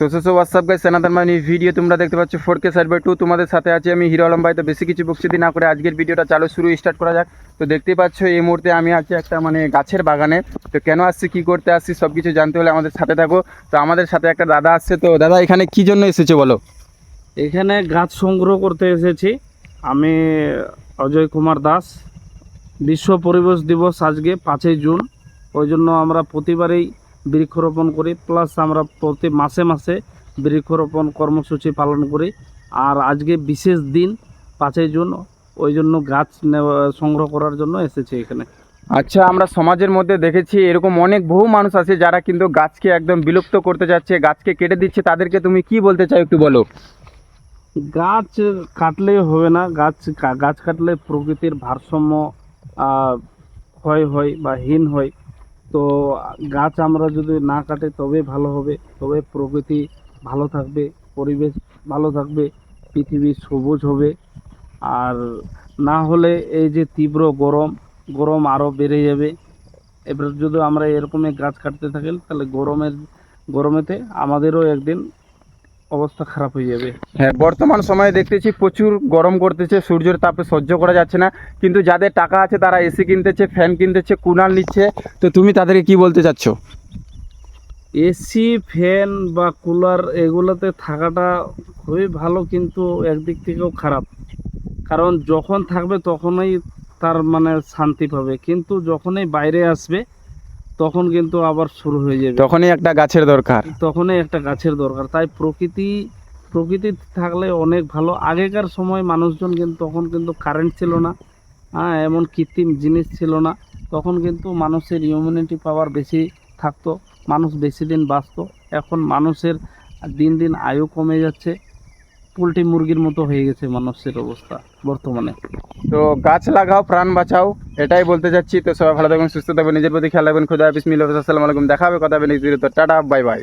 WhatsApp guys, another my new video. তোমরা দেখতে পাচ্ছ 4K সার্ভার 2। তোমাদের সাথে আছি আমি হিরো আলম ভাই। তো বেশি কিছু বকশিদি না করে আজকের ভিডিওটা স্টার্ট করা যাক। তো দেখতেই পাচ্ছ এই মুহূর্তে আমি আছি একটা গাছের বাগানে। তো কেন আসছি, কী করতে আসছি, সব কিছু জানতে হলে আমাদের সাথে থাকো। তো আমাদের সাথে একটা দাদা আসছে। তো দাদা, এখানে কী জন্য এসেছো বলো? এখানে গাছ সংগ্রহ করতে এসেছি। আমি অজয় কুমার দাস। বিশ্ব পরিবেশ দিবস আজকে 5ই জুন। ওই জন্য আমরা প্রতিবারেই বৃক্ষরোপণ করি, প্লাস আমরা প্রতি মাসে মাসে বৃক্ষরোপণ কর্মসূচি পালন করি। আর আজকে বিশেষ দিন 5ই জুন, ওই জন্য গাছ সংগ্রহ করার জন্য এসেছি এখানে। আচ্ছা, আমরা সমাজের মধ্যে দেখেছি এরকম বহু মানুষ আছে যারা কিন্তু গাছকে একদম বিলুপ্ত করতে যাচ্ছে, গাছকে কেটে দিচ্ছে। তাদেরকে তুমি কি বলতে চাও একটু বলো। গাছ কাটলেই হবে না। গাছ কাটলে প্রকৃতির ভারসাম্য ক্ষয় হয় বা হীন হয়। তো গাছ আমরা যদি না কাটে তবে ভালো হবে, তবে প্রকৃতি ভালো থাকবে, পরিবেশ ভালো থাকবে, পৃথিবী সবুজ হবে। আর না হলে এই যে তীব্র গরম আরও বেড়ে যাবে। এবার যদি আমরা এরকমই গাছ কাটতে থাকি তাহলে গরমেতে আমাদেরও একদিন অবস্থা খারাপ হয়ে যাবে। হ্যাঁ, বর্তমান সময়ে দেখতেছি প্রচুর গরম করতেছে, সূর্যের তাপে সহ্য করা যাচ্ছে না। কিন্তু যাদের টাকা আছে তারা এসি কিনতেছে, ফ্যান কিনতেছে, কুলার নিচ্ছে। তো তুমি তাদেরকে কি বলতে চাচ্ছ? এসি, ফ্যান বা কুলার এগুলোতে থাকাটা খুবই ভালো, কিন্তু একদিক থেকেও খারাপ। কারণ যখন থাকবে তখনই তার শান্তি পাবে, কিন্তু যখনই বাইরে আসবে তখন কিন্তু আবার শুরু হয়ে যাবে। তখনই একটা গাছের দরকার। তাই প্রকৃতি থাকলে অনেক ভালো। আগেকার সময় মানুষজন কিন্তু তখন কিন্তু কারেন্ট ছিল না, এমন কৃত্রিম জিনিস ছিল না। তখন কিন্তু মানুষের ইমিউনিটি পাওয়ার বেশি থাকতো, মানুষ বেশি দিন বাঁচতো। এখন মানুষের দিন দিন আয়ু কমে যাচ্ছে, পোলট্রি মুরগির মতো হয়ে গেছে মানুষের অবস্থা বর্তমানে। তো গাছ লাগাও, প্রাণ বাঁচাও, এটাই বলতে চাচ্ছি। তো সবাই ভালো থাকবেন, সুস্থ থাকবেন, নিজের প্রতি খেয়াল রাখবেন। খুদা হাফেজ, মিল হাফেজ, আসসালামু আলাইকুম। দেখা হবে, কথা হবে নেক্সট ভিডিওতে। Tata, bye bye.